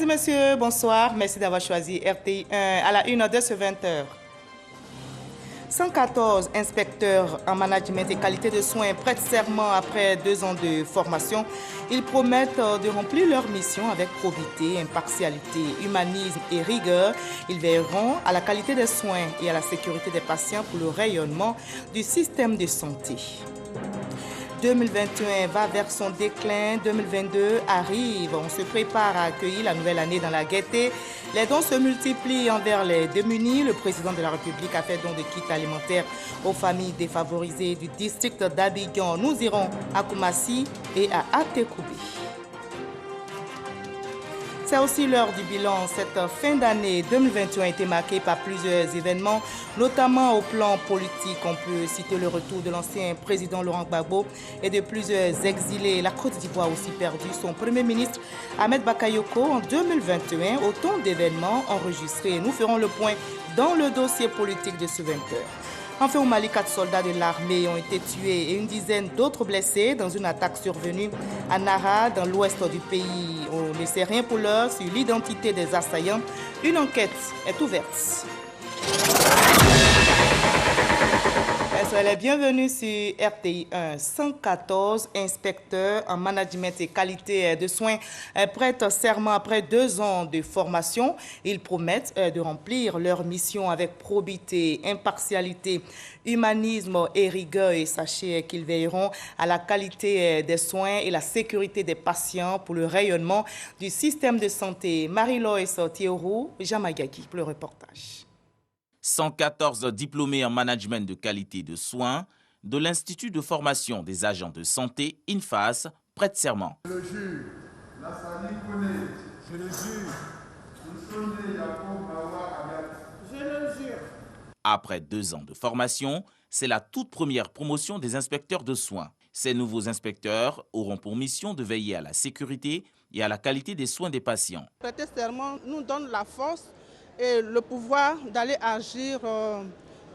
et messieurs, bonsoir. Merci d'avoir choisi RTI1 à la une de ce 20h. 114 inspecteurs en management et qualité de soins prêtent serment après 2 ans de formation. Ils promettent de remplir leur mission avec probité, impartialité, humanisme et rigueur. Ils veilleront à la qualité des soins et à la sécurité des patients pour le rayonnement du système de santé. 2021 va vers son déclin, 2022 arrive. On se prépare à accueillir la nouvelle année dans la gaieté. Les dons se multiplient envers les démunis. Le président de la République a fait don de kits alimentaires aux familles défavorisées du district d'Abidjan. Nous irons à Koumassi et à Atekoubé. C'est aussi l'heure du bilan. Cette fin d'année 2021 a été marquée par plusieurs événements, notamment au plan politique. On peut citer le retour de l'ancien président Laurent Gbagbo et de plusieurs exilés. La Côte d'Ivoire a aussi perdu son premier ministre Ahmed Bakayoko en 2021. Autant d'événements enregistrés. Nous ferons le point dans le dossier politique de ce 20h. Enfin, au Mali, 4 soldats de l'armée ont été tués et une dizaine d'autres blessés dans une attaque survenue à Nara, dans l'ouest du pays. On ne sait rien pour l'heure sur l'identité des assaillants. Une enquête est ouverte. Soyez les bienvenus sur RTI1. 114 inspecteurs en management et qualité de soins prêtent serment après 2 ans de formation. Ils promettent de remplir leur mission avec probité, impartialité, humanisme et rigueur. Et sachez qu'ils veilleront à la qualité des soins et la sécurité des patients pour le rayonnement du système de santé. Marie-Loïs Thiorou, Jamagaki pour le reportage. 114 diplômés en management de qualité de soins de l'Institut de formation des agents de santé, INFAS, prêtent serment. Je le jure, Nassani Kone. Je le jure. Nsonde Yacoub Mawa Agat. Je le jure. Après 2 ans de formation, c'est la toute première promotion des inspecteurs de soins. Ces nouveaux inspecteurs auront pour mission de veiller à la sécurité et à la qualité des soins des patients. Prêter serment nous donne la force et le pouvoir d'aller agir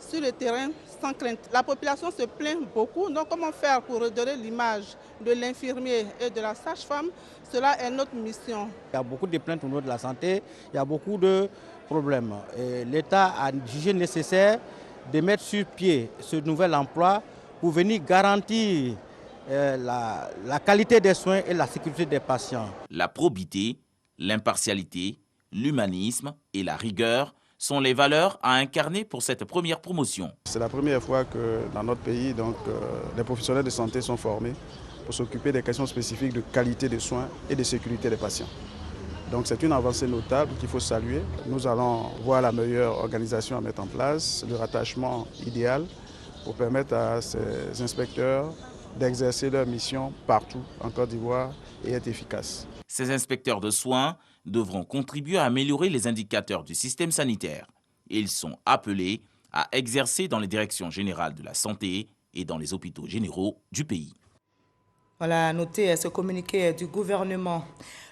sur le terrain sans crainte. La population se plaint beaucoup, donc comment faire pour redonner l'image de l'infirmier et de la sage-femme, cela est notre mission. Il y a beaucoup de plaintes au niveau de la santé, il y a beaucoup de problèmes. L'État a jugé nécessaire de mettre sur pied ce nouvel emploi pour venir garantir la qualité des soins et la sécurité des patients. La probité, l'impartialité, l'humanisme et la rigueur sont les valeurs à incarner pour cette première promotion. C'est la première fois que dans notre pays, les professionnels de santé sont formés pour s'occuper des questions spécifiques de qualité des soins et de sécurité des patients. Donc c'est une avancée notable qu'il faut saluer. Nous allons voir la meilleure organisation à mettre en place, le rattachement idéal pour permettre à ces inspecteurs d'exercer leur mission partout en Côte d'Ivoire et être efficaces. Ces inspecteurs de soins devront contribuer à améliorer les indicateurs du système sanitaire. Ils sont appelés à exercer dans les directions générales de la santé et dans les hôpitaux généraux du pays. Voilà, notez ce communiqué du gouvernement.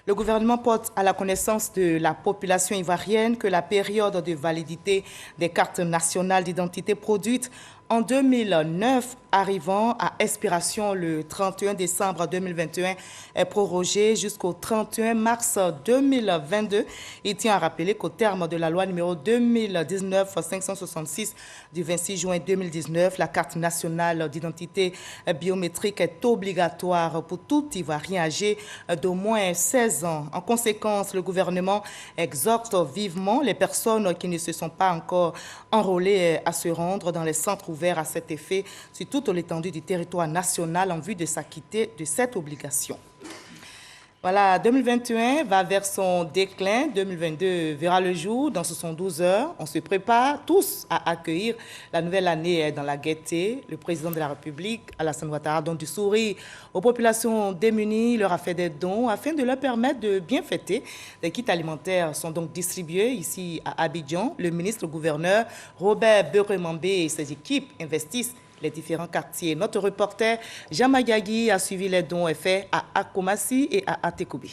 Le gouvernement porte à la connaissance de la population ivoirienne que la période de validité des cartes nationales d'identité produites en 2009, arrivant à expiration le 31 décembre 2021, est prorogée jusqu'au 31 mars 2022. Il tient à rappeler qu'au terme de la loi numéro 2019-566 du 26 juin 2019, la carte nationale d'identité biométrique est obligatoire pour tout Ivoirien âgé d'au moins 16 ans. En conséquence, le gouvernement exhorte vivement les personnes qui ne se sont pas encore enrôlées à se rendre dans les centres ouverts à cet effet sur toute l'étendue du territoire national en vue de s'acquitter de cette obligation. Voilà, 2021 va vers son déclin, 2022 verra le jour dans 72 heures. On se prépare tous à accueillir la nouvelle année dans la gaieté. Le président de la République, Alassane Ouattara, donne du sourire aux populations démunies, leur a fait des dons afin de leur permettre de bien fêter. Des kits alimentaires sont donc distribués ici à Abidjan. Le ministre-gouverneur Robert Beuremambé et ses équipes investissent les différents quartiers. Notre reporter Jean Magagui a suivi les dons faits à Akomassi et à Atekoubé.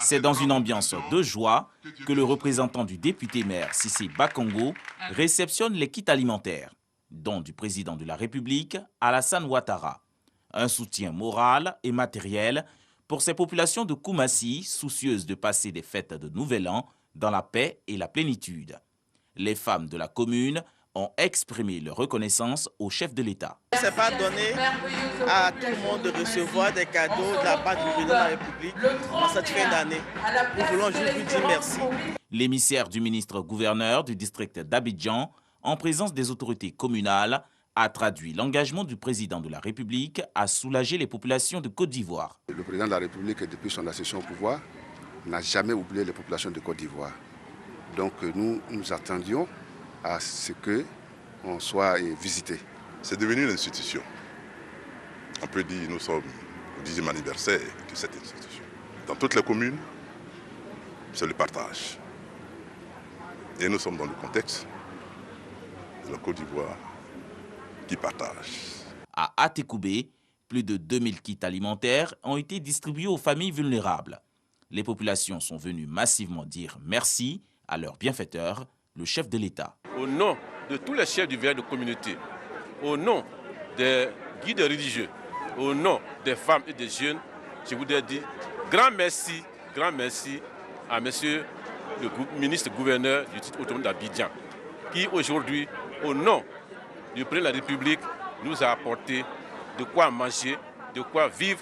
C'est dans une ambiance de joie que le représentant du député-maire Cissé Bakongo réceptionne les kits alimentaires, dont du président de la République Alassane Ouattara. Un soutien moral et matériel pour ces populations de Koumassi, soucieuses de passer des fêtes de Nouvel An dans la paix et la plénitude. Les femmes de la commune ont exprimé leur reconnaissance au chef de l'État. Ce n'est pas donné à tout le monde de recevoir des cadeaux de la part du président de la République en cette fin d'année. Nous voulons juste vous dire merci. L'émissaire du ministre-gouverneur du district d'Abidjan, en présence des autorités communales, a traduit l'engagement du président de la République à soulager les populations de Côte d'Ivoire. Le président de la République, depuis son accession au pouvoir, n'a jamais oublié les populations de Côte d'Ivoire. Donc nous attendions à ce qu'on soit visité. C'est devenu une institution. On peut dire que nous sommes au 10e anniversaire de cette institution. Dans toutes les communes, c'est le partage. Et nous sommes dans le contexte de la Côte d'Ivoire qui partage. À Atekoubé, plus de 2000 kits alimentaires ont été distribués aux familles vulnérables. Les populations sont venues massivement dire merci à leur bienfaiteur, le chef de l'État. Au nom de tous les chefs du village de communauté, au nom des guides religieux, au nom des femmes et des jeunes, je voudrais dire grand merci à monsieur le ministre-gouverneur du titre autonome d'Abidjan, qui aujourd'hui, au nom du président de la République, nous a apporté de quoi manger, de quoi vivre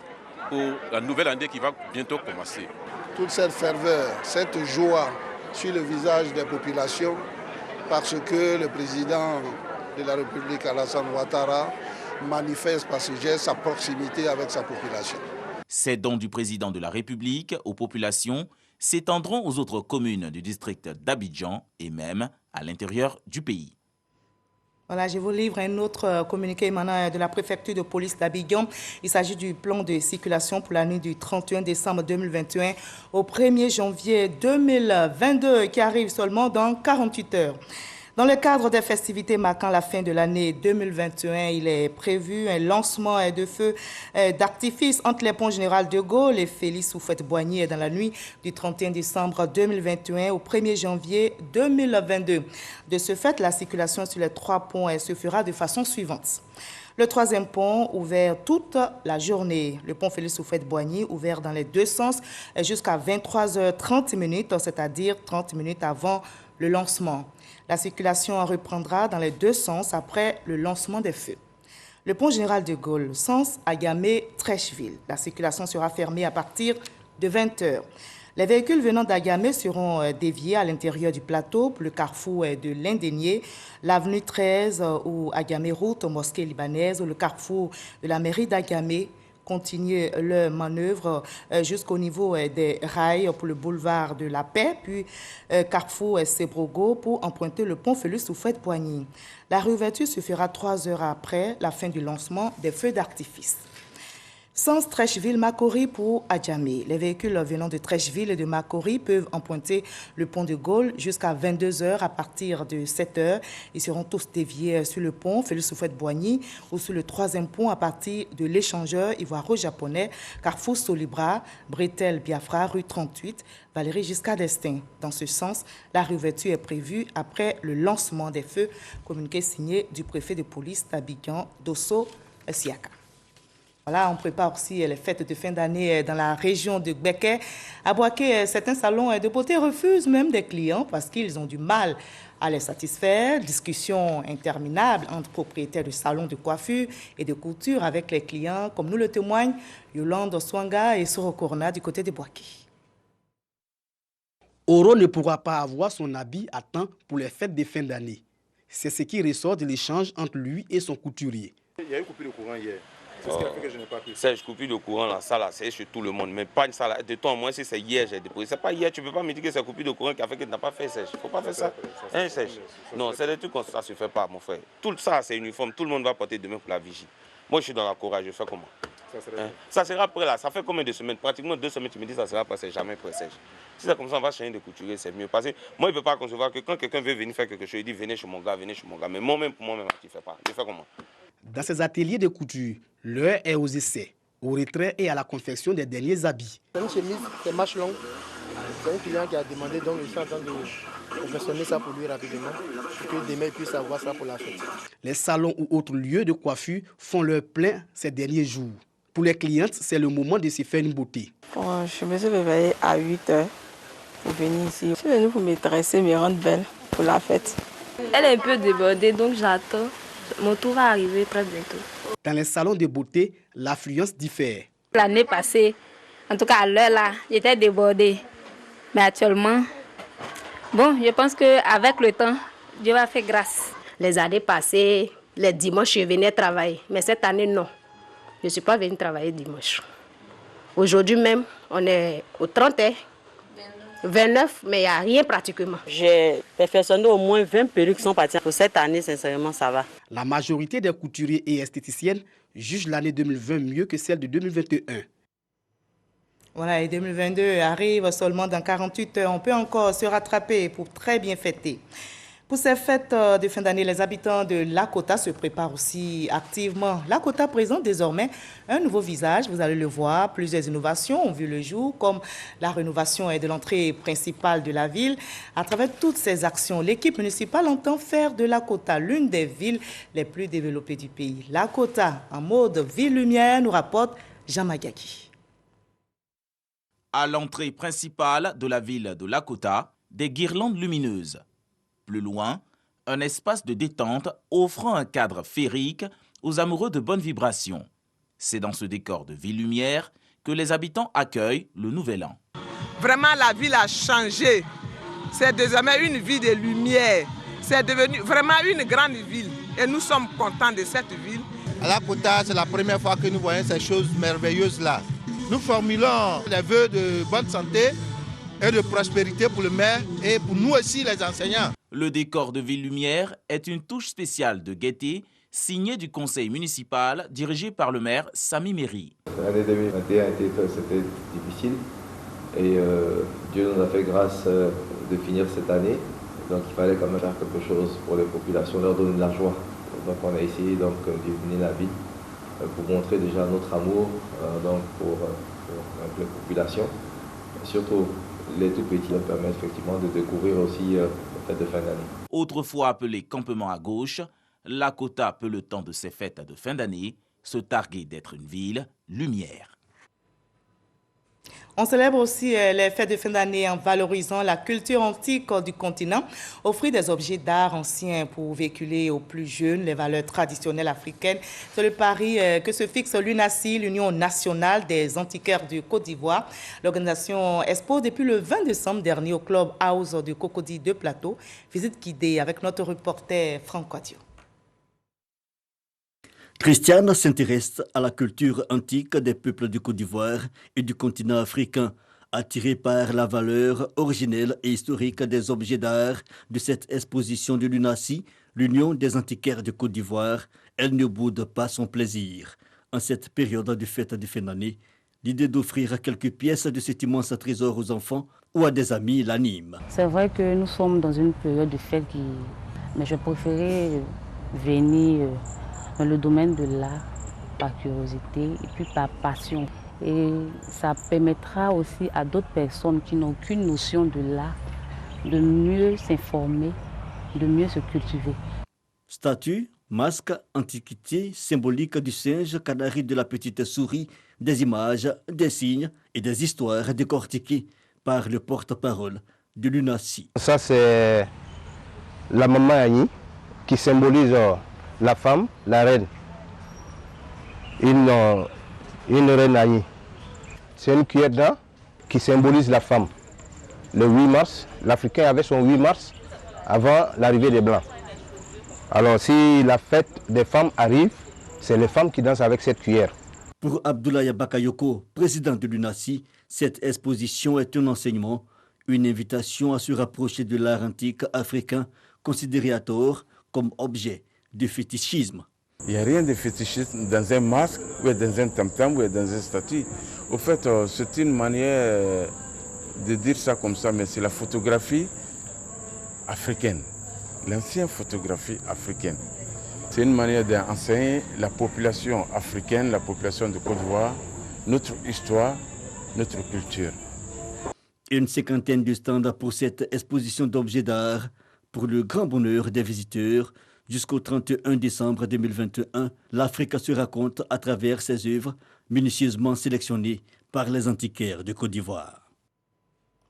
pour la nouvelle année qui va bientôt commencer. Toute cette ferveur, cette joie sur le visage des populations, parce que le président de la République, Alassane Ouattara, manifeste par ce geste sa proximité avec sa population. Ces dons du président de la République aux populations s'étendront aux autres communes du district d'Abidjan et même à l'intérieur du pays. Voilà, je vous livre un autre communiqué émanant de la préfecture de police d'Abidjan. Il s'agit du plan de circulation pour la nuit du 31 décembre 2021 au 1er janvier 2022 qui arrive seulement dans 48 heures. Dans le cadre des festivités marquant la fin de l'année 2021, il est prévu un lancement de feux d'artifice entre les ponts Général de Gaulle et Félix Houphouët-Boigny dans la nuit du 31 décembre 2021 au 1er janvier 2022. De ce fait, la circulation sur les 3 ponts se fera de façon suivante. Le 3e pont ouvert toute la journée. Le pont Félix Houphouët-Boigny ouvert dans les 2 sens jusqu'à 23h30, c'est-à-dire 30 minutes avant le lancement. La circulation reprendra dans les 2 sens après le lancement des feux. Le pont Général de Gaulle, sens Agamé-Trècheville. La circulation sera fermée à partir de 20h. Les véhicules venant d'Agamé seront déviés à l'intérieur du plateau pour le carrefour de l'Indénier, l'avenue 13 ou Agamé route mosquée libanaise ou le carrefour de la mairie d'Agamé. Continuer leur manœuvre jusqu'au niveau des rails pour le boulevard de la Paix, puis carrefour Sebrogo pour emprunter le pont Félix Houphouët-Boigny. La réouverture se fera 3 heures après la fin du lancement des feux d'artifice. Sens Trècheville-Makori pour Adjamé. Les véhicules venant de Trècheville et de Makori peuvent emprunter le pont de Gaulle jusqu'à 22h à partir de 7h. Ils seront tous déviés sur le pont Félix Houphouët-Boigny ou sur le 3e pont à partir de l'échangeur ivoiro-japonais Carrefour Solibra, Bretel Biafra, rue 38, Valérie Giscard d'Estaing. Dans ce sens, la réouverture est prévue après le lancement des feux, communiqué signé du préfet de police d'Abidjan, Dosso Siaka. Voilà, on prépare aussi les fêtes de fin d'année dans la région de Gbeke. À Boaké, certains salons de beauté refusent même des clients parce qu'ils ont du mal à les satisfaire. Discussions interminables entre propriétaires de salons de coiffure et de couture avec les clients, comme nous le témoignent Yolande Swanga et Soro Corona du côté de Boaké. Oro ne pourra pas avoir son habit à temps pour les fêtes de fin d'année. C'est ce qui ressort de l'échange entre lui et son couturier. Il y a eu coupure de courant hier. C'est ce qui a fait que je n'ai pas pu. Serge, coupure de courant, là, ça, là, c'est chez tout le monde. Mais pas une salle. De toi, moi, si c'est hier, j'ai déposé. C'est pas hier, tu ne peux pas me dire que c'est coupure de courant qui a fait que tu n'as pas fait, Serge. Il ne faut pas faire ça. Hein, Serge? Non, c'est des trucs comme ça ne se fait pas, mon frère. Tout ça, c'est uniforme. Tout le monde va porter demain pour la vigie. Moi, je suis dans la courage. Je fais comment? Ça sera prêt là. Ça fait combien de semaines? Pratiquement 2 semaines, tu me dis ça sera prêt. C'est jamais prêt, Serge. Si c'est comme ça, on va changer de couturier, c'est mieux. Parce que moi, je ne peux pas concevoir que quand quelqu'un veut venir faire quelque chose, il dit venez chez mon gars, venez chez mon gars. Mais moi-même, pour moi-même, tu ne fais pas. Je fais comment? Dans ces ateliers de couture, l'heure est aux essais, au retrait et à la confection des derniers habits. C'est une chemise, c'est manche longue. C'est un client qui a demandé, donc je suis en train de confectionner ça pour lui rapidement, pour que demain il puisse avoir ça pour la fête. Les salons ou autres lieux de coiffure font leur plein ces derniers jours. Pour les clientes, c'est le moment de se faire une beauté. Bon, je me suis réveillée à 8 h pour venir ici. Je suis venue pour me dresser, me rendre belle pour la fête. Elle est un peu débordée, donc j'attends. Mon tour va arriver très bientôt. Dans les salons de beauté, l'affluence diffère. L'année passée, en tout cas à l'heure là, j'étais débordée. Mais actuellement, bon, je pense qu'avec le temps, Dieu va faire grâce. Les années passées, les dimanches, je venais travailler. Mais cette année, non. Je ne suis pas venue travailler dimanche. Aujourd'hui même, on est au 30, 29, mais il n'y a rien pratiquement. J'ai perfectionné au moins 20 perruques qui sont parties. Pour cette année, sincèrement, ça va. La majorité des couturiers et esthéticiennes jugent l'année 2020 mieux que celle de 2021. Voilà, et 2022 arrive seulement dans 48 heures. On peut encore se rattraper pour très bien fêter. Pour ces fêtes de fin d'année, les habitants de Lakota se préparent aussi activement. Lakota présente désormais un nouveau visage. Vous allez le voir, plusieurs innovations ont vu le jour, comme la rénovation de l'entrée principale de la ville. À travers toutes ces actions, l'équipe municipale entend faire de Lakota l'une des villes les plus développées du pays. Lakota, en mode ville-lumière, nous rapporte Jean Magaki. À l'entrée principale de la ville de Lakota, des guirlandes lumineuses. Plus loin, un espace de détente offrant un cadre féerique aux amoureux de bonnes vibrations. C'est dans ce décor de ville-lumière que les habitants accueillent le nouvel an. Vraiment, la ville a changé. C'est désormais une ville de lumière. C'est devenu vraiment une grande ville. Et nous sommes contents de cette ville. À Lakota, c'est la première fois que nous voyons ces choses merveilleuses-là. Nous formulons les vœux de bonne santé et de prospérité pour le maire et pour nous aussi les enseignants. Le décor de Ville-Lumière est une touche spéciale de gaieté signée du conseil municipal dirigé par le maire Sami Méry. L'année 2021 c'était difficile et Dieu nous a fait grâce de finir cette année. Donc il fallait quand même faire quelque chose pour les populations, leur donner de la joie. Donc on a essayé d'illuminer la ville pour montrer déjà notre amour pour les populations. Surtout les tout petits permettent effectivement de découvrir aussi les fêtes de fin d'année. Autrefois appelé campement à gauche, Lakota peut le temps de ces fêtes de fin d'année se targuer d'être une ville lumière. On célèbre aussi les fêtes de fin d'année en valorisant la culture antique du continent, offrir des objets d'art anciens pour véhiculer aux plus jeunes les valeurs traditionnelles africaines. C'est le pari que se fixe l'UNACI, l'Union nationale des antiquaires du Côte d'Ivoire. L'organisation expose depuis le 20 décembre dernier au Club House du Cocody de Plateau. Visite guidée avec notre reporter Franck Quadio. Christiane s'intéresse à la culture antique des peuples du Côte d'Ivoire et du continent africain. Attirée par la valeur originelle et historique des objets d'art de cette exposition de l'UNACI, l'Union des antiquaires de Côte d'Ivoire, elle ne boude pas son plaisir. En cette période de fête de fin d'année, l'idée d'offrir quelques pièces de cet immense trésor aux enfants ou à des amis l'anime. C'est vrai que nous sommes dans une période de fête mais je préférais venir dans le domaine de l'art, par curiosité et puis par passion. Et ça permettra aussi à d'autres personnes qui n'ont aucune notion de l'art de mieux s'informer, de mieux se cultiver. Statues, masques, antiquités, symboliques du singe, canari de la petite souris, des images, des signes et des histoires décortiquées par le porte-parole de l'UNACI. Ça c'est la maman Annie qui symbolise la femme, la reine, une reine Annie. C'est une cuillère d'or qui symbolise la femme. Le 8 mars, l'Africain avait son 8 mars avant l'arrivée des Blancs. Alors si la fête des femmes arrive, c'est les femmes qui dansent avec cette cuillère. Pour Abdoulaye Bakayoko, président de l'UNACI, cette exposition est un enseignement, une invitation à se rapprocher de l'art antique africain, considéré à tort comme objet de fétichisme. Il n'y a rien de fétichisme dans un masque, ou dans un tam-tam, ou dans un statue. Au fait, c'est une manière de dire ça comme ça, mais c'est la photographie africaine, l'ancienne photographie africaine. C'est une manière d'enseigner la population africaine, la population de Côte d'Ivoire, notre histoire, notre culture. Une cinquantaine de stands pour cette exposition d'objets d'art, pour le grand bonheur des visiteurs. Jusqu'au 31 décembre 2021, l'Afrique se raconte à travers ses œuvres minutieusement sélectionnés par les antiquaires de Côte d'Ivoire.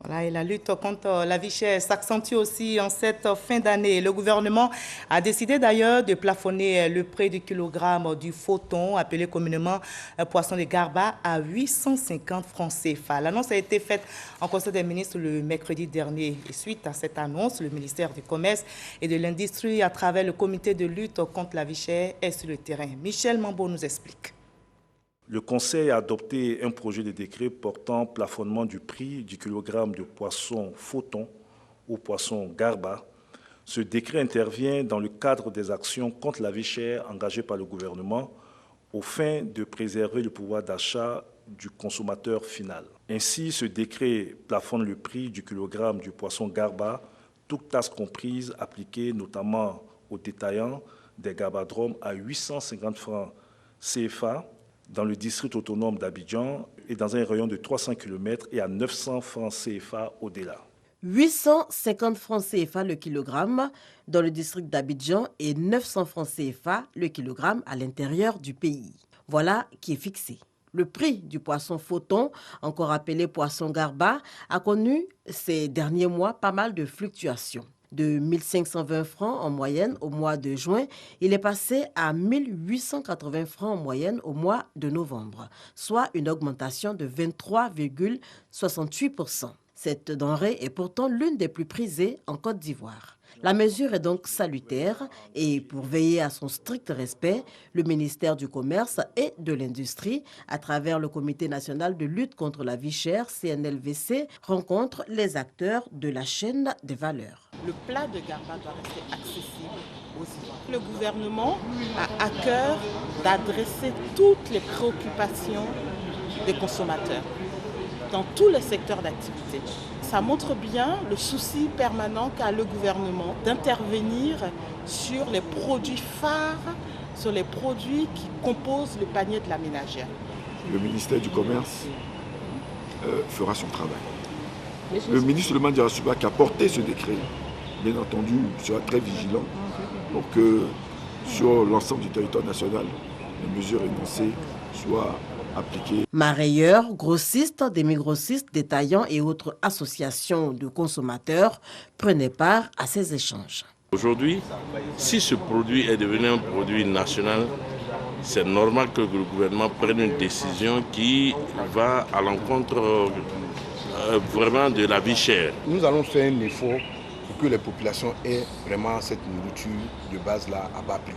Voilà, et la lutte contre la vie chère s'accentue aussi en cette fin d'année. Le gouvernement a décidé d'ailleurs de plafonner le prix du kilogramme du faux-thon, appelé communément poisson de Garba, à 850 francs CFA. L'annonce a été faite en Conseil des ministres le mercredi dernier. Et suite à cette annonce, le ministère du Commerce et de l'Industrie, à travers le comité de lutte contre la vie chère, est sur le terrain. Michel Mambo nous explique. Le Conseil a adopté un projet de décret portant plafonnement du prix du kilogramme de poisson faux-thon ou poisson Garba. Ce décret intervient dans le cadre des actions contre la vie chère engagées par le gouvernement aux fins de préserver le pouvoir d'achat du consommateur final. Ainsi, ce décret plafonne le prix du kilogramme du poisson Garba, toutes tasses comprises, appliquées notamment aux détaillants des garbadromes à 850 francs CFA, dans le district autonome d'Abidjan et dans un rayon de 300 km et à 900 francs CFA au-delà. 850 francs CFA le kilogramme dans le district d'Abidjan et 900 francs CFA le kilogramme à l'intérieur du pays. Voilà qui est fixé. Le prix du poisson faux-thon, encore appelé poisson Garba, a connu ces derniers mois pas mal de fluctuations. De 1520 francs en moyenne au mois de juin, il est passé à 1880 francs en moyenne au mois de novembre, soit une augmentation de 23,68%. Cette denrée est pourtant l'une des plus prisées en Côte d'Ivoire. La mesure est donc salutaire et pour veiller à son strict respect, le ministère du Commerce et de l'Industrie, à travers le Comité national de lutte contre la vie chère, CNLVC, rencontre les acteurs de la chaîne des valeurs. Le plat de Garba doit rester accessible aux Ivoiriens. Le gouvernement a à cœur d'adresser toutes les préoccupations des consommateurs dans tous les secteurs d'activité. Ça montre bien le souci permanent qu'a le gouvernement d'intervenir sur les produits phares, sur les produits qui composent le panier de la ménagère. Le ministère du Commerce fera son travail. Le ministre Souleymane Diarra qui a porté ce décret, bien entendu, sera très vigilant pour que sur l'ensemble du territoire national, les mesures énoncées soient appliquées. Marailleurs, grossistes, demi-grossistes, détaillants et autres associations de consommateurs prenaient part à ces échanges. Aujourd'hui, si ce produit est devenu un produit national, c'est normal que le gouvernement prenne une décision qui va à l'encontre vraiment de la vie chère. Nous allons faire un effort pour que les populations aient vraiment cette nourriture de base-là à bas prix.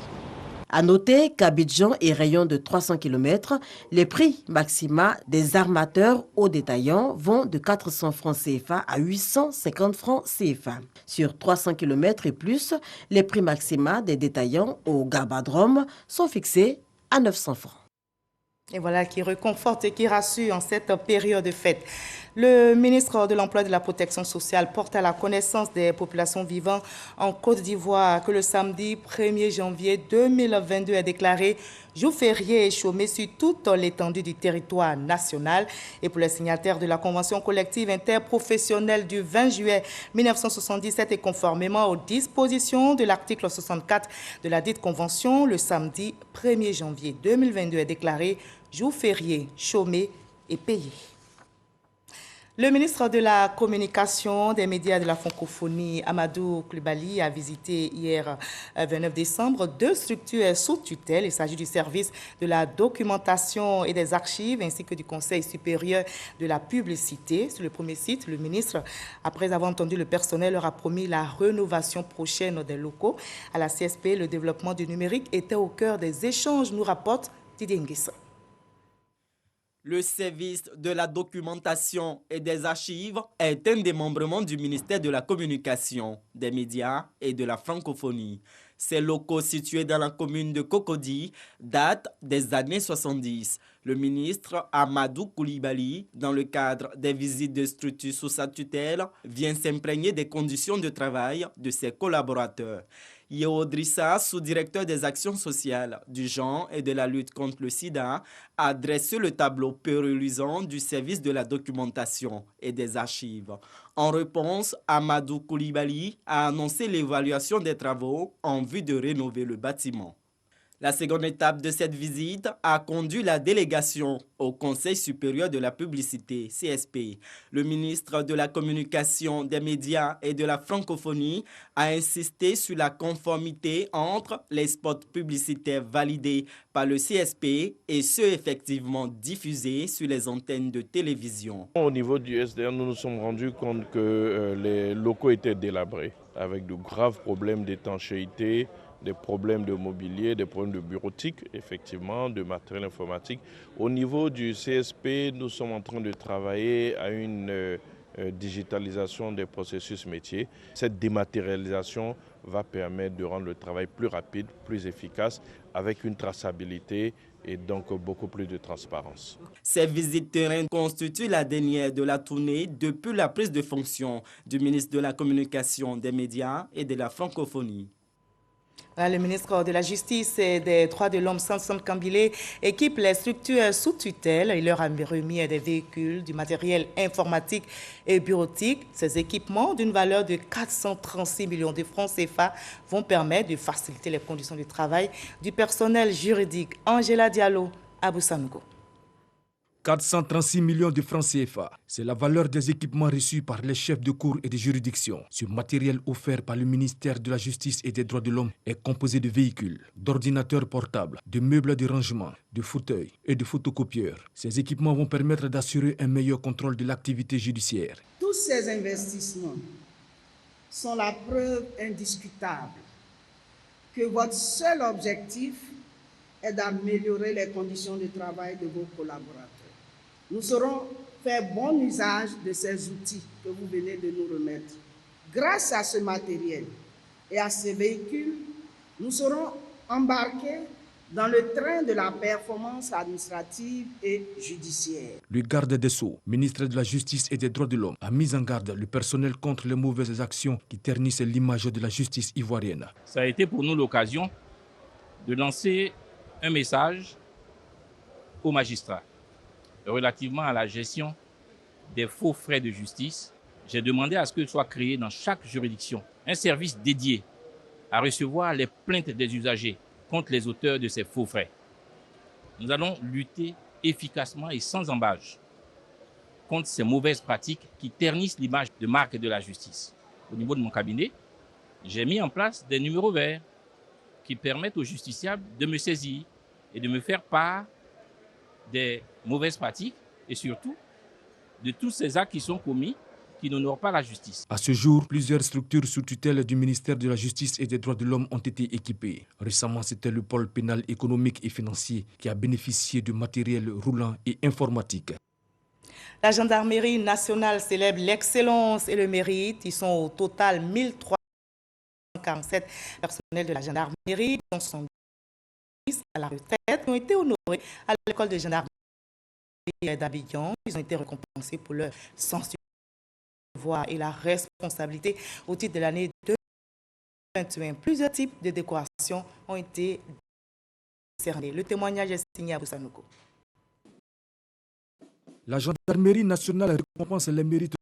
À noter qu'Abidjan est rayon de 300 km, les prix maxima des armateurs aux détaillants vont de 400 francs CFA à 850 francs CFA. Sur 300 km et plus, les prix maxima des détaillants au garbadrome sont fixés à 900 francs. Et voilà qui réconforte et qui rassure en cette période de fête. Le ministre de l'Emploi et de la Protection sociale porte à la connaissance des populations vivant en Côte d'Ivoire que le samedi 1er janvier 2022 est déclaré jour férié et chômé sur toute l'étendue du territoire national. Et pour les signataires de la Convention collective interprofessionnelle du 20 juillet 1977 et conformément aux dispositions de l'article 64 de la dite convention, le samedi 1er janvier 2022 est déclaré jour férié, chômé et payé. Le ministre de la Communication, des médias de la francophonie, Amadou Coulibaly, a visité hier 29 décembre 2 structures sous tutelle. Il s'agit du service de la documentation et des archives ainsi que du Conseil supérieur de la publicité. Sur le premier site, le ministre, après avoir entendu le personnel, leur a promis la rénovation prochaine des locaux. À la CSP, le développement du numérique était au cœur des échanges, nous rapporte Didier Nguissa. Le service de la documentation et des archives est un démembrement du ministère de la Communication, des médias et de la francophonie. Ces locaux situés dans la commune de Cocody datent des années 70. Le ministre Amadou Coulibaly, dans le cadre des visites de structures sous sa tutelle, vient s'imprégner des conditions de travail de ses collaborateurs. Yeo Drissa, sous-directeur des actions sociales, du genre et de la lutte contre le sida, a dressé le tableau peu reluisant du service de la documentation et des archives. En réponse, Amadou Coulibaly a annoncé l'évaluation des travaux en vue de rénover le bâtiment. La seconde étape de cette visite a conduit la délégation au Conseil supérieur de la publicité, CSP. Le ministre de la Communication, des médias et de la francophonie a insisté sur la conformité entre les spots publicitaires validés par le CSP et ceux effectivement diffusés sur les antennes de télévision. Au niveau du SDR, nous nous sommes rendus compte que les locaux étaient délabrés avec de graves problèmes d'étanchéité, des problèmes de mobilier, des problèmes de bureautique, effectivement, de matériel informatique. Au niveau du CSP, nous sommes en train de travailler à une digitalisation des processus métiers. Cette dématérialisation va permettre de rendre le travail plus rapide, plus efficace, avec une traçabilité et donc beaucoup plus de transparence. Ces visites terrain constituent la dernière de la tournée depuis la prise de fonction du ministre de la Communication, des médias et de la francophonie. Le ministre de la Justice et des Droits de l'Homme, Samson Kambilé, équipe les structures sous tutelle. Il leur a remis des véhicules, du matériel informatique et bureautique. Ces équipements, d'une valeur de 436 millions de francs CFA, vont permettre de faciliter les conditions de travail du personnel juridique. Angela Diallo, Abou-Sanogo. 436 millions de francs CFA, c'est la valeur des équipements reçus par les chefs de cour et de juridiction. Ce matériel offert par le ministère de la Justice et des Droits de l'Homme est composé de véhicules, d'ordinateurs portables, de meubles de rangement, de fauteuils et de photocopieurs. Ces équipements vont permettre d'assurer un meilleur contrôle de l'activité judiciaire. Tous ces investissements sont la preuve indiscutable que votre seul objectif est d'améliorer les conditions de travail de vos collaborateurs. Nous saurons faire bon usage de ces outils que vous venez de nous remettre. Grâce à ce matériel et à ces véhicules, nous serons embarqués dans le train de la performance administrative et judiciaire. Le garde des Sceaux, ministre de la Justice et des Droits de l'Homme, a mis en garde le personnel contre les mauvaises actions qui ternissent l'image de la justice ivoirienne. Ça a été pour nous l'occasion de lancer un message aux magistrats relativement à la gestion des faux frais de justice. J'ai demandé à ce que soit créé dans chaque juridiction un service dédié à recevoir les plaintes des usagers contre les auteurs de ces faux frais. Nous allons lutter efficacement et sans embâche contre ces mauvaises pratiques qui ternissent l'image de marque de la justice. Au niveau de mon cabinet, j'ai mis en place des numéros verts qui permettent aux justiciables de me saisir et de me faire part des mauvaises pratiques et surtout de tous ces actes qui sont commis qui n'honorent pas la justice. À ce jour, plusieurs structures sous tutelle du ministère de la Justice et des Droits de l'Homme ont été équipées. Récemment, c'était le pôle pénal économique et financier qui a bénéficié de matériel roulant et informatique. La gendarmerie nationale célèbre l'excellence et le mérite. Ils sont au total 1347 personnels de la gendarmerie, dont 70 à la retraite, qui ont été honorés à l'école de gendarmerie d'Abidjan. Ils ont été récompensés pour leur sens du devoir et la responsabilité au titre de l'année 2021. Plusieurs types de décorations ont été décernés. Le témoignage est signé à Abou-Sanogo. La gendarmerie nationale récompense les mérites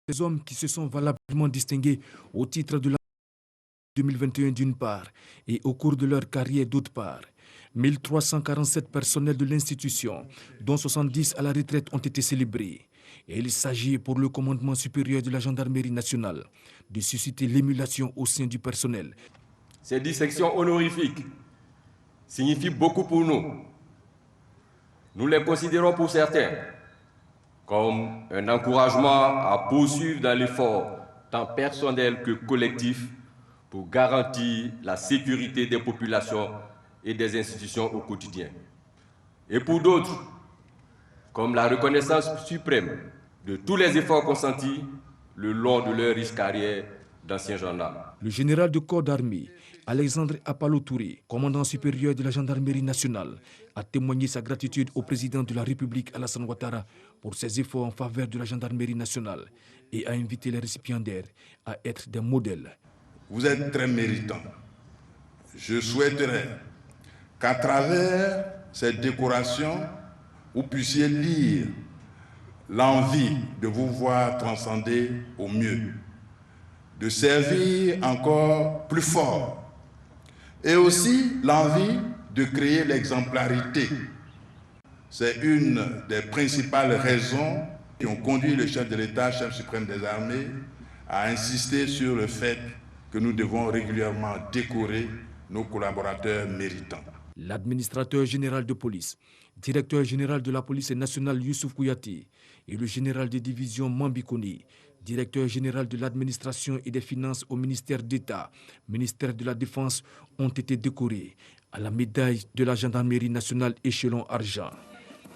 des hommes qui se sont valablement distingués au titre de l'année 2021 d'une part et au cours de leur carrière d'autre part. 1347 personnels de l'institution, dont 70 à la retraite, ont été célébrés. Et il s'agit pour le commandement supérieur de la gendarmerie nationale de susciter l'émulation au sein du personnel. Ces distinctions honorifiques signifient beaucoup pour nous. Nous les considérons pour certains comme un encouragement à poursuivre dans l'effort tant personnel que collectif pour garantir la sécurité des populations et des institutions au quotidien. Et pour d'autres, comme la reconnaissance suprême de tous les efforts consentis le long de leur riche carrière d'anciens gendarmes. Le général de corps d'armée, Alexandre Apalo Touré, commandant supérieur de la gendarmerie nationale, a témoigné sa gratitude au président de la République, Alassane Ouattara, pour ses efforts en faveur de la gendarmerie nationale et a invité les récipiendaires à être des modèles. Vous êtes très méritants. Je souhaiterais qu'à travers cette décoration, vous puissiez lire l'envie de vous voir transcender au mieux, de servir encore plus fort et aussi l'envie de créer l'exemplarité. C'est une des principales raisons qui ont conduit le chef de l'État, chef suprême des armées, à insister sur le fait que nous devons régulièrement décorer nos collaborateurs méritants. L'administrateur général de police, directeur général de la police nationale Youssouf Kouyaté et le général de division Mambi Kone, directeur général de l'administration et des finances au ministère d'État, ministère de la Défense, ont été décorés à la médaille de la gendarmerie nationale échelon argent.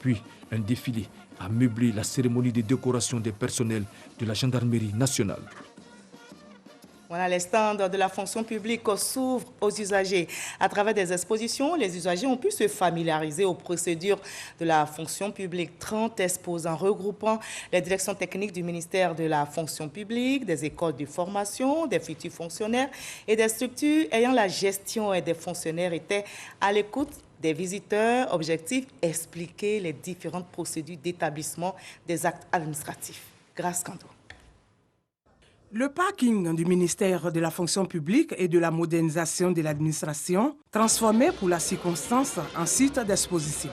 Puis un défilé a meublé la cérémonie de décoration des personnels de la gendarmerie nationale. Voilà, les stands de la fonction publique s'ouvrent aux usagers. À travers des expositions, les usagers ont pu se familiariser aux procédures de la fonction publique. 30 exposants regroupant les directions techniques du ministère de la fonction publique, des écoles de formation, des futurs fonctionnaires et des structures ayant la gestion des fonctionnaires étaient à l'écoute des visiteurs. Objectif, expliquer les différentes procédures d'établissement des actes administratifs. Grâce Kando. Le parking du ministère de la fonction publique et de la modernisation de l'administration, transformé pour la circonstance en site d'exposition.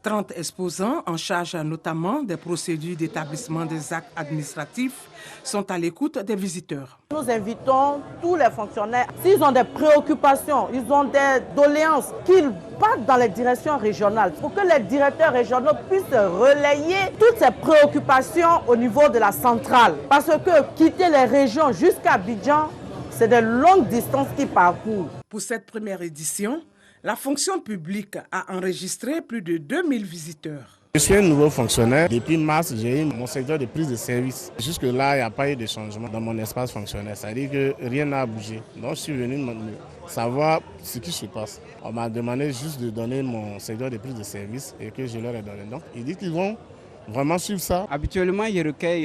30 exposants en charge notamment des procédures d'établissement des actes administratifs sont à l'écoute des visiteurs. Nous invitons tous les fonctionnaires, s'ils ont des préoccupations, ils ont des doléances, qu'ils partent dans les directions régionales pour que les directeurs régionaux puissent relayer toutes ces préoccupations au niveau de la centrale. Parce que quitter les régions jusqu'à Abidjan, c'est de longues distances qu'ils parcourent. Pour cette première édition, la fonction publique a enregistré plus de 2000 visiteurs. Je suis un nouveau fonctionnaire. Depuis mars, j'ai eu mon secteur de prise de service. Jusque-là, il n'y a pas eu de changement dans mon espace fonctionnel. Ça veut dire que rien n'a bougé. Donc, je suis venu savoir ce qui se passe. On m'a demandé juste de donner mon secteur de prise de service et que je leur ai donné. Donc, ils disent qu'ils vont vraiment suivre ça. Habituellement, je recueille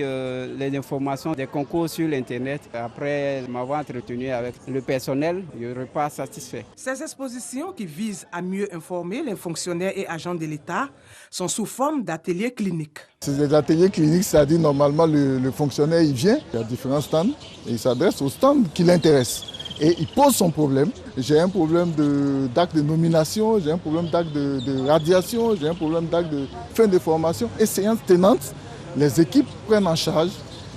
les informations des concours sur l'Internet. Après m'avoir entretenu avec le personnel, je repars satisfait. Ces expositions qui visent à mieux informer les fonctionnaires et agents de l'État sont sous forme d'ateliers cliniques. C'est des ateliers cliniques, c'est-à-dire normalement le fonctionnaire il vient, il y a différents stands, et il s'adresse au stand qui l'intéresse. Et il pose son problème. J'ai un problème d'acte de nomination, j'ai un problème d'acte de radiation, j'ai un problème d'acte de fin de formation. Et séance tenante, les équipes prennent en charge,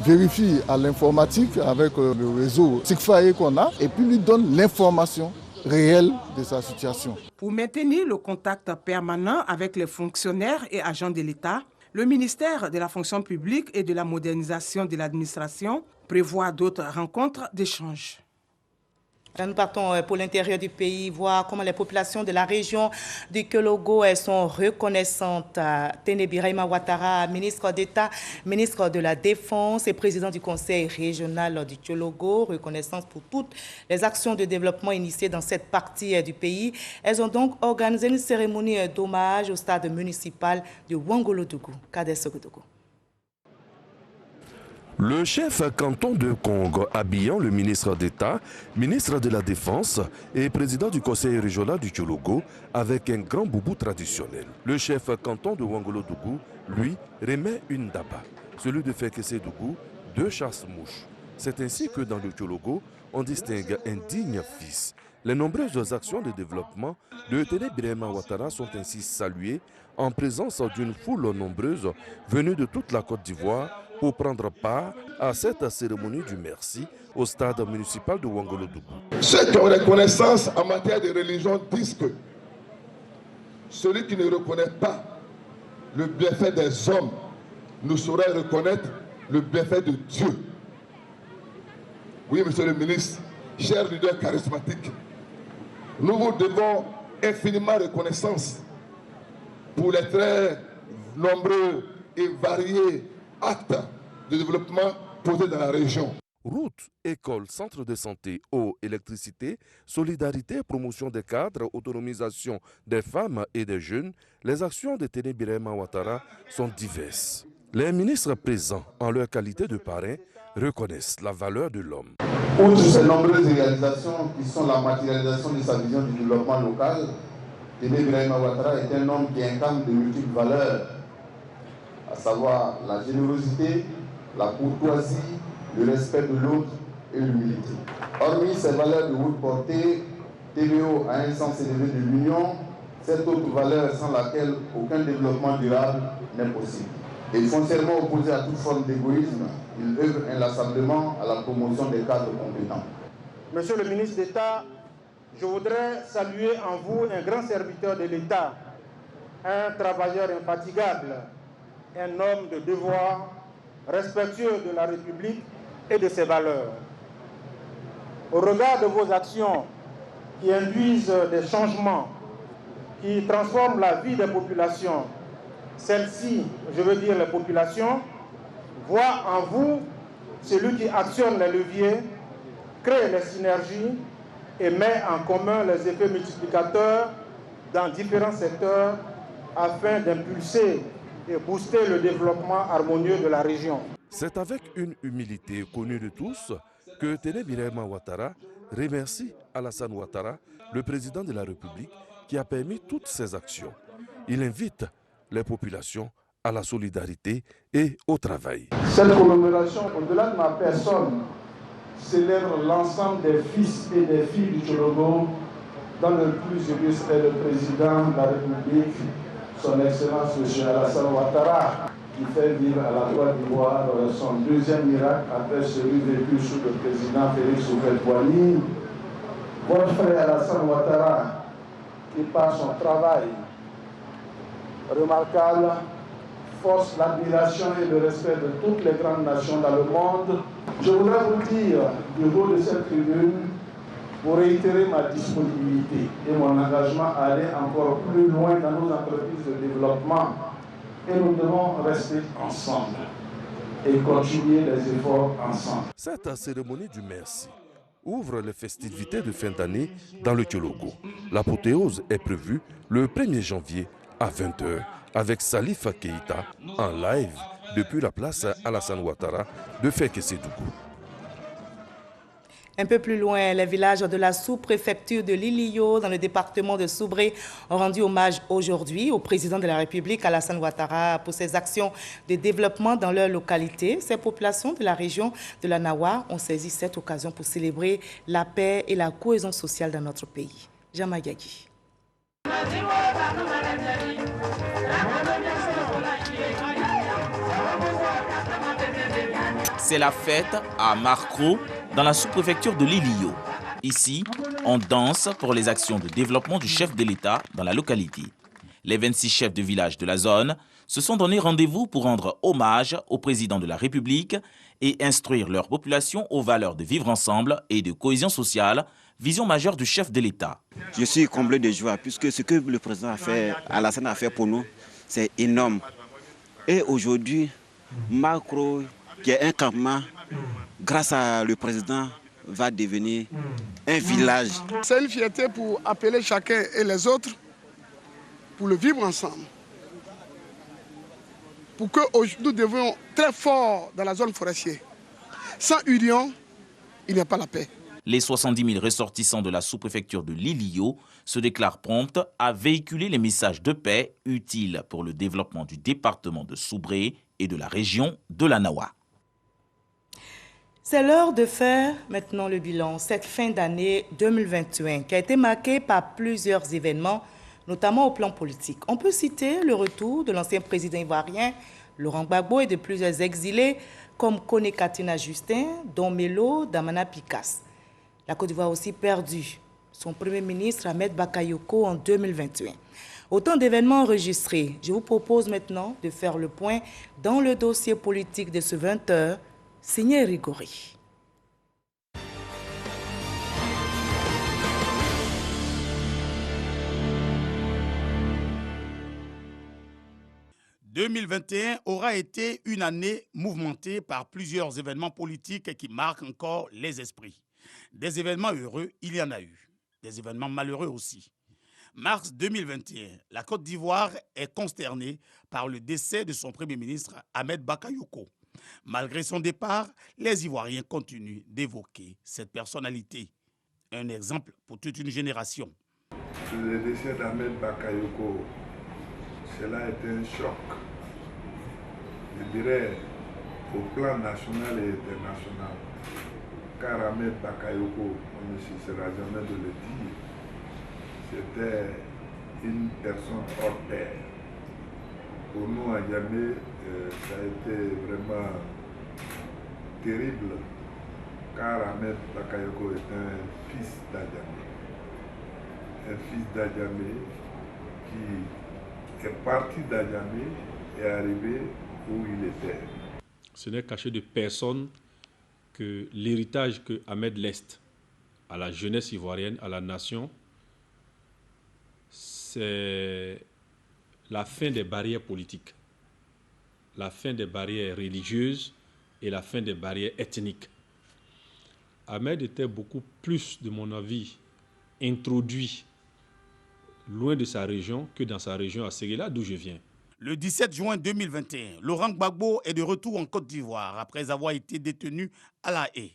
vérifient à l'informatique avec le réseau SIGFAE qu'on a et puis lui donnent l'information réelle de sa situation. Pour maintenir le contact permanent avec les fonctionnaires et agents de l'État, le ministère de la fonction publique et de la modernisation de l'administration prévoit d'autres rencontres d'échange. Nous partons pour l'intérieur du pays, voir comment les populations de la région du Kyologo sont reconnaissantes à Ténébiraima Ouattara, ministre d'État, ministre de la Défense et président du conseil régional du Kyologo. Reconnaissance pour toutes les actions de développement initiées dans cette partie du pays. Elles ont donc organisé une cérémonie d'hommage au stade municipal de Ouangolodougou. Kadès Sogodougou. Le chef canton de Congo, habillant le ministre d'État, ministre de la Défense et président du conseil régional du Kyologo avec un grand boubou traditionnel. Le chef canton de Ouangolodougou, lui, remet une daba, celui de Fekese-Dougou, 2 chasse-mouches. C'est ainsi que dans le Kyologo, on distingue un digne fils. Les nombreuses actions de développement de Ténébiraima Ouattara sont ainsi saluées en présence d'une foule nombreuse venue de toute la Côte d'Ivoire pour prendre part à cette cérémonie du merci au stade municipal de Ouangolodougou. Ceux qui ont reconnaissance en matière de religion disent que celui qui ne reconnaît pas le bienfait des hommes ne saurait reconnaître le bienfait de Dieu. Oui, monsieur le ministre, cher leader charismatique, nous vous devons infiniment reconnaissance pour les très nombreux et variés actes de développement posés dans la région. Routes, écoles, centres de santé, eau, électricité, solidarité, promotion des cadres, autonomisation des femmes et des jeunes, les actions de Ténébiraima Ouattara sont diverses. Les ministres présents, en leur qualité de parrains, reconnaissent la valeur de l'homme. Outre ces nombreuses réalisations qui sont la matérialisation de sa vision du développement local, Ténébiraima Ouattara est un homme qui incarne de multiples valeurs, à savoir la générosité, la courtoisie, le respect de l'autre et l'humilité. Hormis ces valeurs de haute portée, TVO a un sens élevé de l'Union, cette autre valeur sans laquelle aucun développement durable n'est possible. Et foncièrement opposé à toute forme d'égoïsme, il œuvre inlassablement à la promotion des cadres compétents. Monsieur le ministre d'État, je voudrais saluer en vous un grand serviteur de l'État, un travailleur infatigable, un homme de devoir, respectueux de la République et de ses valeurs. Au regard de vos actions qui induisent des changements, qui transforment la vie des populations, celles-ci, je veux dire les populations, voient en vous celui qui actionne les leviers, crée les synergies et met en commun les effets multiplicateurs dans différents secteurs afin d'impulser et booster le développement harmonieux de la région. C'est avec une humilité connue de tous que Téné Birahima Ouattara remercie Alassane Ouattara, le président de la République, qui a permis toutes ces actions. Il invite les populations à la solidarité et au travail. Cette commémoration, au-delà de ma personne, célèbre l'ensemble des fils et des filles du Tchologo, dont le plus illustre est le président de la République, son Excellence M. Alassane Ouattara, qui fait vivre à la Côte d'Ivoire son deuxième miracle après celui vécu sous le président Félix Houphouët-Boigny. Votre frère Alassane Ouattara, qui par son travail remarquable, force l'admiration et le respect de toutes les grandes nations dans le monde. Je voudrais vous dire, du haut de cette tribune, pour réitérer ma disponibilité et mon engagement à aller encore plus loin dans nos entreprises de développement. Et nous devons rester ensemble et continuer les efforts ensemble. Cette cérémonie du merci ouvre les festivités de fin d'année dans le Tchologo. L'apothéose est prévue le 1er janvier à 20h avec Salif Keïta en live depuis la place Alassane Ouattara de Fekessédougou. Un peu plus loin, les villages de la sous-préfecture de Liliyo, dans le département de Soubré, ont rendu hommage aujourd'hui au président de la République, Alassane Ouattara, pour ses actions de développement dans leur localité. Ces populations de la région de la Nawa ont saisi cette occasion pour célébrer la paix et la cohésion sociale dans notre pays. Jamayagi. C'est la fête à Marcro, dans la sous-préfecture de Liliyo. Ici, on danse pour les actions de développement du chef de l'État dans la localité. Les 26 chefs de village de la zone se sont donné rendez-vous pour rendre hommage au président de la République et instruire leur population aux valeurs de vivre ensemble et de cohésion sociale, vision majeure du chef de l'État. Je suis comblé de joie puisque ce que le président a fait, Alassane a fait pour nous, c'est énorme. Et aujourd'hui, Marcro, qui est un campement, grâce à le président, va devenir un village. C'est une fierté pour appeler chacun et les autres pour le vivre ensemble. Pour que nous devons très fort dans la zone forestière. Sans union, il n'y a pas la paix. Les 70 000 ressortissants de la sous-préfecture de Liliyo se déclarent prompts à véhiculer les messages de paix utiles pour le développement du département de Soubré et de la région de la Nawa. C'est l'heure de faire maintenant le bilan, cette fin d'année 2021 qui a été marquée par plusieurs événements, notamment au plan politique. On peut citer le retour de l'ancien président ivoirien Laurent Gbagbo et de plusieurs exilés comme Kone Katina Justin, Don Melo, Damana Picasse. La Côte d'Ivoire a aussi perdu son premier ministre Ahmed Bakayoko en 2021. Autant d'événements enregistrés. Je vous propose maintenant de faire le point dans le dossier politique de ce 20h, signé Rigori. « 2021 aura été une année mouvementée par plusieurs événements politiques qui marquent encore les esprits. Des événements heureux, il y en a eu. Des événements malheureux aussi. Mars 2021, la Côte d'Ivoire est consternée par le décès de son Premier ministre Ahmed Bakayoko. Malgré son départ, les Ivoiriens continuent d'évoquer cette personnalité. Un exemple pour toute une génération. Le décès d'Ahmed Bakayoko, cela a été un choc, je dirais, au plan national et international. Car Ahmed Bakayoko, on ne cessera jamais de le dire, C'était une personne hors pair. Pour nous, à Niamey, ça a été vraiment terrible, car Ahmed Bakayoko est un fils d'Adjamé. Un fils d'Adjamé qui est parti d'Adjamé et est arrivé où il était. Ce n'est caché de personne que l'héritage que Ahmed laisse à la jeunesse ivoirienne, à la nation, c'est la fin des barrières politiques, la fin des barrières religieuses et la fin des barrières ethniques. Ahmed était beaucoup plus, de mon avis, introduit loin de sa région que dans sa région à Séguéla, d'où je viens. Le 17 juin 2021, Laurent Gbagbo est de retour en Côte d'Ivoire après avoir été détenu à La Haye.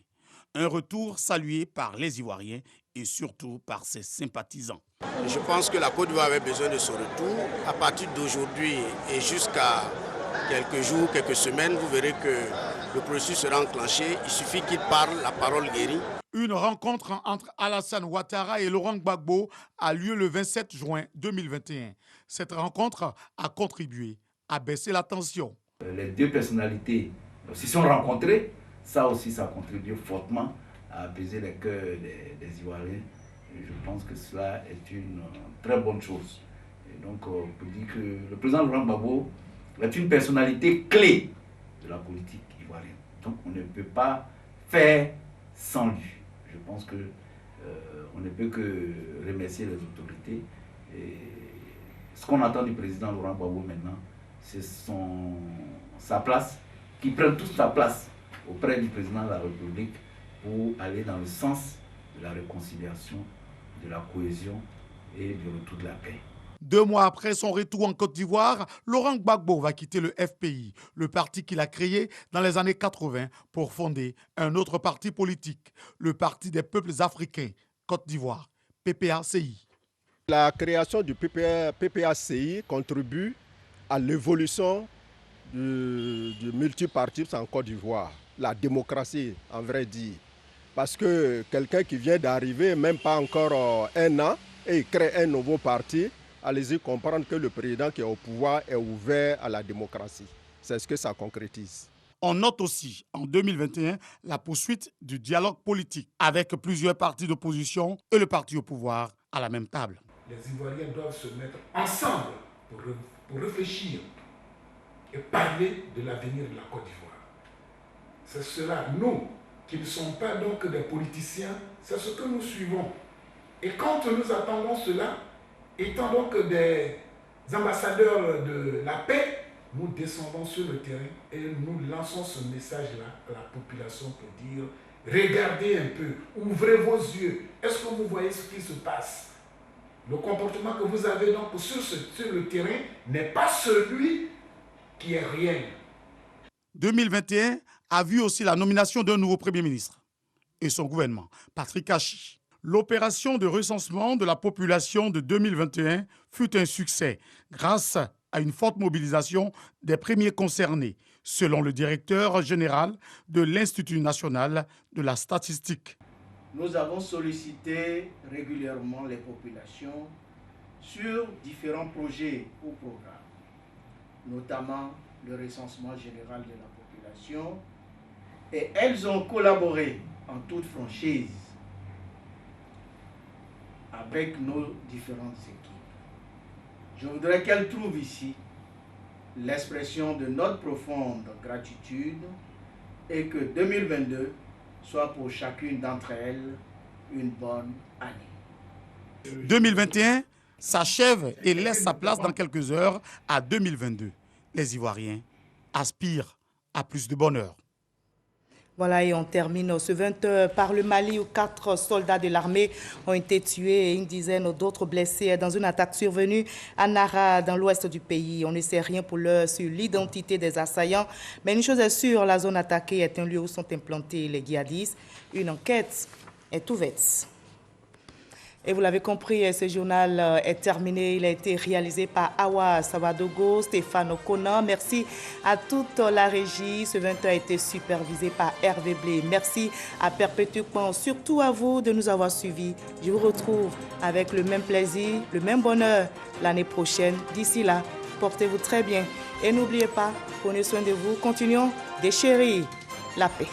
Un retour salué par les Ivoiriens et surtout par ses sympathisants. Je pense que la Côte d'Ivoire avait besoin de ce retour. À partir d'aujourd'hui et jusqu'à quelques jours, quelques semaines, vous verrez que le processus sera enclenché. Il suffit qu'il parle, la parole guérit. Une rencontre entre Alassane Ouattara et Laurent Gbagbo a lieu le 27 juin 2021. Cette rencontre a contribué à baisser la tension. Les deux personnalités se sont rencontrées. Ça aussi, ça a contribué fortement à apaiser les cœurs des Ivoiriens. Et je pense que cela est une très bonne chose. Et donc, on peut dire que le président Laurent Gbagbo est une personnalité clé de la politique ivoirienne. Donc, on ne peut pas faire sans lui. Je pense que on ne peut que remercier les autorités. Et ce qu'on attend du président Laurent Gbagbo maintenant, c'est sa place, qu'il prenne toute sa place auprès du président de la République pour aller dans le sens de la réconciliation, de la cohésion et du retour de la paix. 2 mois après son retour en Côte d'Ivoire, Laurent Gbagbo va quitter le FPI, le parti qu'il a créé dans les années 80 pour fonder un autre parti politique, le Parti des peuples africains, Côte d'Ivoire, PPACI. La création du PPACI contribue à l'évolution du multipartisme en Côte d'Ivoire, la démocratie en vrai dire. Parce que quelqu'un qui vient d'arriver, même pas encore 1 an, et il crée un nouveau parti, allez-y comprendre que le président qui est au pouvoir est ouvert à la démocratie. C'est ce que ça concrétise. On note aussi en 2021 la poursuite du dialogue politique avec plusieurs partis d'opposition et le parti au pouvoir à la même table. Les Ivoiriens doivent se mettre ensemble pour réfléchir et parler de l'avenir de la Côte d'Ivoire. Ce sera nous qui ne sommes pas donc des politiciens, c'est ce que nous suivons. Et quand nous attendons cela, étant donc des ambassadeurs de la paix, nous descendons sur le terrain et nous lançons ce message-là à la population pour dire « Regardez un peu, ouvrez vos yeux, est-ce que vous voyez ce qui se passe ?» Le comportement que vous avez donc sur le terrain n'est pas celui qui est réel. 2021 a vu aussi la nomination d'un nouveau Premier ministre et son gouvernement, Patrick Achi. L'opération de recensement de la population de 2021 fut un succès grâce à une forte mobilisation des premiers concernés, selon le directeur général de l'Institut national de la statistique. Nous avons sollicité régulièrement les populations sur différents projets ou programmes, notamment le recensement général de la population, et elles ont collaboré en toute franchise avec nos différentes équipes. Je voudrais qu'elles trouvent ici l'expression de notre profonde gratitude et que 2022 soit pour chacune d'entre elles une bonne année. 2021 s'achève et laisse sa place dans quelques heures à 2022. Les Ivoiriens aspirent à plus de bonheur. Voilà, et on termine ce 20h par le Mali où 4 soldats de l'armée ont été tués et une dizaine d'autres blessés dans une attaque survenue à Nara, dans l'ouest du pays. On ne sait rien pour l'heure sur l'identité des assaillants, mais une chose est sûre, la zone attaquée est un lieu où sont implantés les djihadistes. Une enquête est ouverte. Et vous l'avez compris, ce journal est terminé. Il a été réalisé par Awa Savadogo, Stéphane Okona. Merci à toute la régie. Ce 20h a été supervisé par Hervé Blé. Merci à Perpétuquement, surtout à vous de nous avoir suivis. Je vous retrouve avec le même plaisir, le même bonheur l'année prochaine. D'ici là, portez-vous très bien. Et n'oubliez pas, prenez soin de vous. Continuons de chérir la paix.